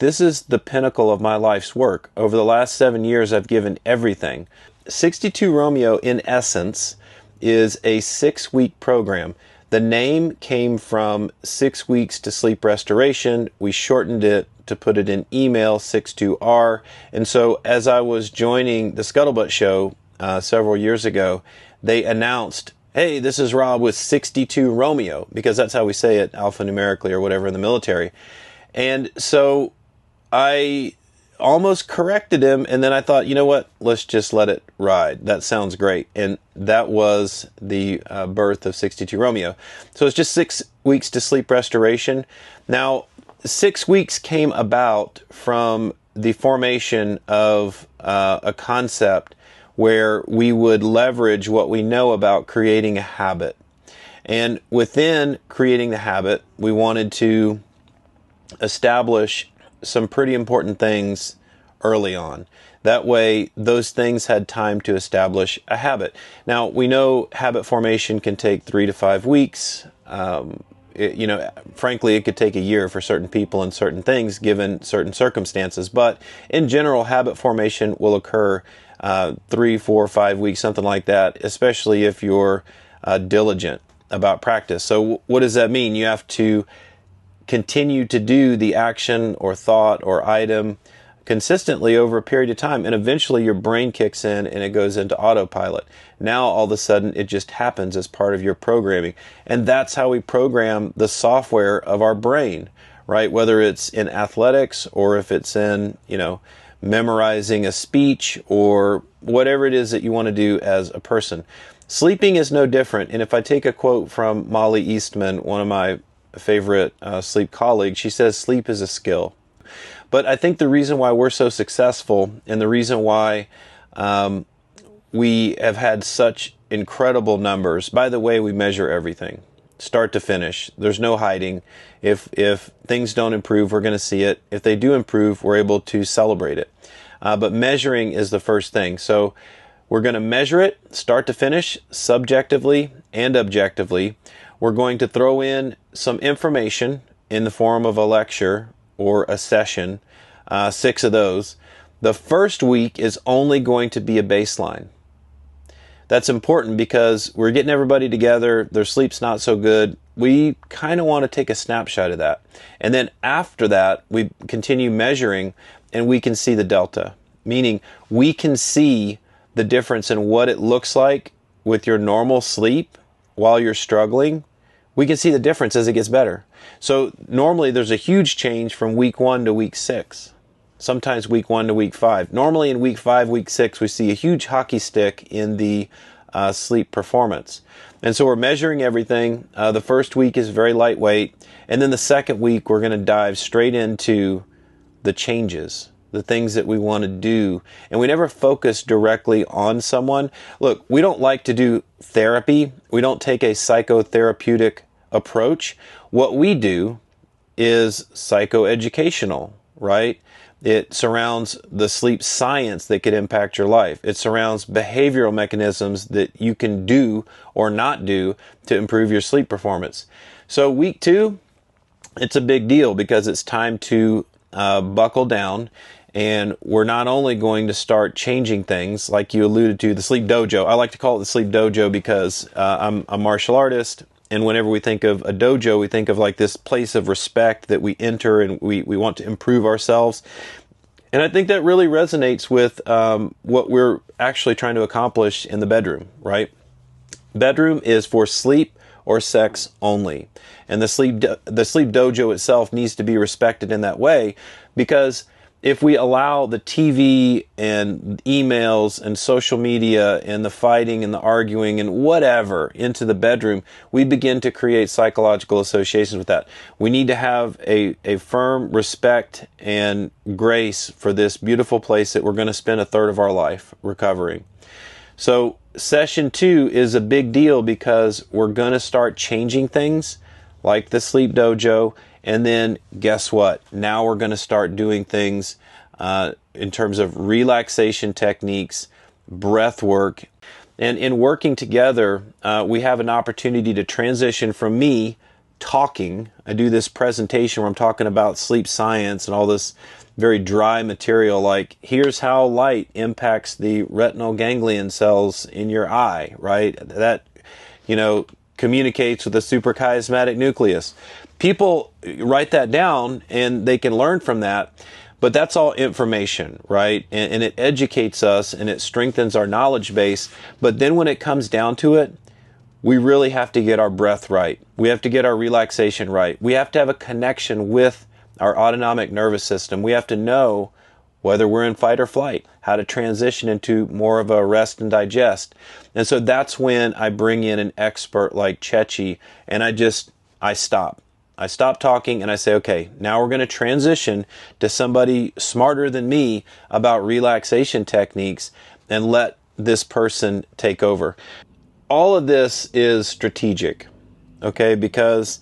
This is the pinnacle of my life's work. Over the last 7 years, I've given everything. 62 Romeo, in essence, is a 6-week program. The name came from 6 weeks to sleep restoration. We shortened it to put it in email, 62R. And so as I was joining the Scuttlebutt show several years ago, they announced, hey, this is Rob with 62 Romeo, because that's how we say it alphanumerically or whatever in the military. And so I almost corrected him, and then I thought, you know what, let's just let it ride. That sounds great. And that was the birth of 62 Romeo. So it's just 6 weeks to sleep restoration. Now, 6 weeks came about from the formation of a concept where we would leverage what we know about creating a habit. And within creating the habit, we wanted to establish some pretty important things early on. That way, those things had time to establish a habit. Now, we know habit formation can take 3 to 5 weeks. Frankly, it could take a year for certain people and certain things given certain circumstances. But in general, habit formation will occur 3, 4, 5 weeks, something like that, especially if you're diligent about practice. So what does that mean? You have to continue to do the action or thought or item consistently over a period of time, and eventually your brain kicks in and it goes into autopilot. Now all of a sudden it just happens as part of your programming, and that's how we program the software of our brain, right? Whether it's in athletics or if it's in, memorizing a speech or whatever it is that you want to do as a person. Sleeping is no different. And if I take a quote from Molly Eastman, one of my favorite sleep colleagues, she says sleep is a skill. But I think the reason why we're so successful and the reason why we have had such incredible numbers, by the way, we measure everything, start to finish. There's no hiding. If things don't improve, we're going to see it. If they do improve, we're able to celebrate it. But measuring is the first thing. So we're going to measure it, start to finish, subjectively and objectively. We're going to throw in some information in the form of a lecture or a session, 6 of those. The first week is only going to be a baseline. That's important because we're getting everybody together. Their sleep's not so good. We kind of want to take a snapshot of that. And then after that, we continue measuring and we can see the delta. Meaning we can see the difference in what it looks like with your normal sleep while you're struggling. We can see the difference as it gets better. So normally there's a huge change from week 1 to week 6. Sometimes week 1 to week 5. Normally in week 5, week 6, we see a huge hockey stick in the sleep performance. And so we're measuring everything. The first week is very lightweight. And then the second week, we're going to dive straight into the changes, the things that we want to do. And we never focus directly on someone. Look, we don't like to do therapy. We don't take a psychotherapeutic approach. What we do is psychoeducational, right? It surrounds the sleep science that could impact your life. It surrounds behavioral mechanisms that you can do or not do to improve your sleep performance. So week 2, it's a big deal because it's time to buckle down. And we're not only going to start changing things, like you alluded to, the sleep dojo. I like to call it the sleep dojo because I'm a martial artist. And whenever we think of a dojo, we think of like this place of respect that we enter and we want to improve ourselves. And I think that really resonates with what we're actually trying to accomplish in the bedroom, right? Bedroom is for sleep or sex only. And the sleep dojo itself needs to be respected in that way, because if we allow the TV and emails and social media and the fighting and the arguing and whatever into the bedroom, we begin to create psychological associations with that. We need to have a firm respect and grace for this beautiful place that we're going to spend a third of our life recovering. So session 2 is a big deal because we're going to start changing things like the sleep dojo. And then guess what? Now we're going to start doing things in terms of relaxation techniques, breath work. And in working together, we have an opportunity to transition from me talking. I do this presentation where I'm talking about sleep science and all this very dry material, like here's how light impacts the retinal ganglion cells in your eye, right? That, communicates with the suprachiasmatic nucleus. People write that down and they can learn from that, but that's all information, right? And it educates us and it strengthens our knowledge base. But then when it comes down to it, we really have to get our breath right. We have to get our relaxation right. We have to have a connection with our autonomic nervous system. We have to know whether we're in fight or flight, how to transition into more of a rest and digest. And so that's when I bring in an expert like Chechi, and I stop. I stop talking and I say, okay, now we're going to transition to somebody smarter than me about relaxation techniques and let this person take over. All of this is strategic, okay, because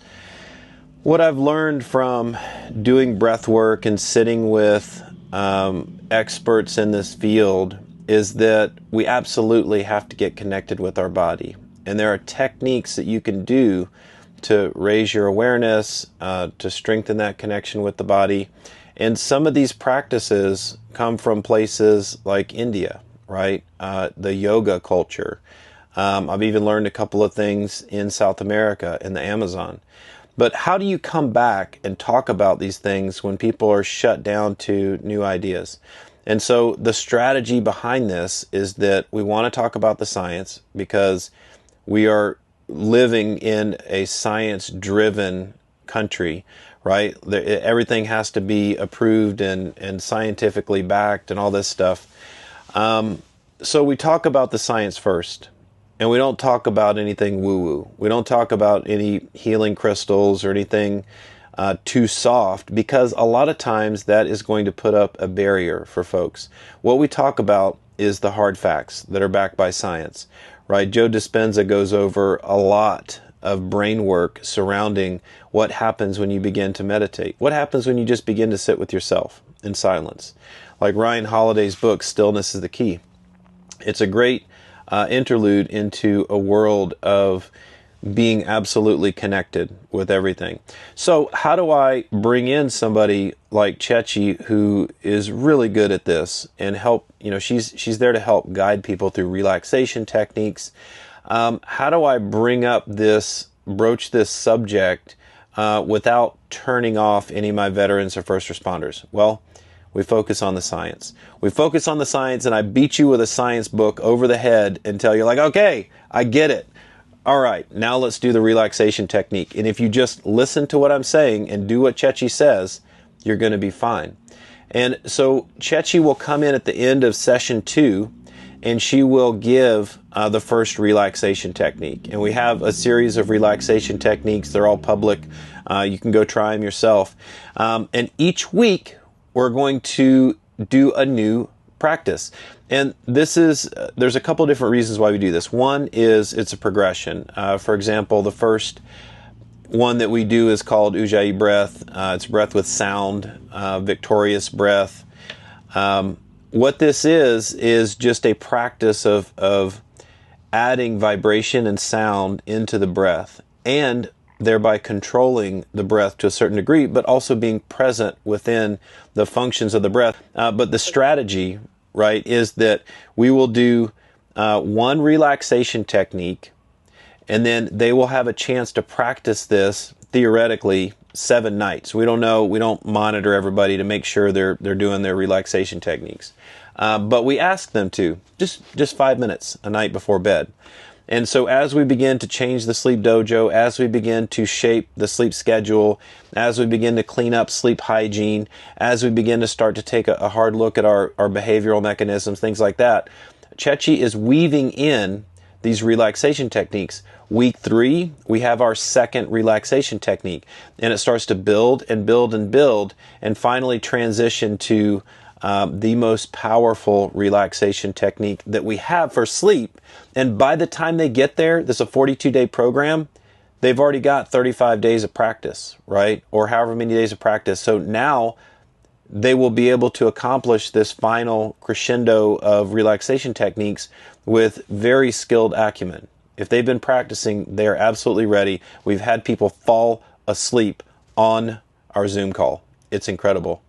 what I've learned from doing breath work and sitting with experts in this field is that we absolutely have to get connected with our body. And there are techniques that you can do to raise your awareness, to strengthen that connection with the body. And some of these practices come from places like India, right? The yoga culture. I've even learned a couple of things in South America, in the Amazon. But how do you come back and talk about these things when people are shut down to new ideas? And so the strategy behind this is that we want to talk about the science because we are living in a science-driven country, right? Everything has to be approved and scientifically backed and all this stuff. So we talk about the science first. And we don't talk about anything woo-woo. We don't talk about any healing crystals or anything too soft, because a lot of times that is going to put up a barrier for folks. What we talk about is the hard facts that are backed by science, right? Joe Dispenza goes over a lot of brain work surrounding what happens when you begin to meditate. What happens when you just begin to sit with yourself in silence? Like Ryan Holiday's book, Stillness is the Key. It's a great interlude into a world of being absolutely connected with everything. So how do I bring in somebody like Chechi who is really good at this and help, she's there to help guide people through relaxation techniques. How do I broach this subject without turning off any of my veterans or first responders? Well, we focus on the science. We focus on the science, and I beat you with a science book over the head until you're like, okay, I get it. All right, now let's do the relaxation technique. And if you just listen to what I'm saying and do what Chechi says, you're going to be fine. And so Chechi will come in at the end of session 2, and she will give the first relaxation technique. And we have a series of relaxation techniques. They're all public. You can go try them yourself. And each week, we're going to do a new practice. And there's a couple of different reasons why we do this. One is it's a progression. For example, the first one that we do is called Ujjayi breath. It's breath with sound, victorious breath. What this is just a practice of adding vibration and sound into the breath, and thereby controlling the breath to a certain degree, but also being present within the functions of the breath. But the strategy, right, is that we will do one relaxation technique, and then they will have a chance to practice this theoretically 7 nights. We don't know, we don't monitor everybody to make sure they're doing their relaxation techniques. But we ask them to, just 5 minutes a night before bed. And so as we begin to change the sleep dojo, as we begin to shape the sleep schedule, as we begin to clean up sleep hygiene, as we begin to start to take a hard look at our behavioral mechanisms, things like that, Chechi is weaving in these relaxation techniques. Week 3, we have our second relaxation technique, and it starts to build and build and build, and finally transition to the most powerful relaxation technique that we have for sleep. And by the time they get there, this is a 42-day program, they've already got 35 days of practice, right? Or however many days of practice. So now they will be able to accomplish this final crescendo of relaxation techniques with very skilled acumen. If they've been practicing, they are absolutely ready. We've had people fall asleep on our Zoom call. It's incredible.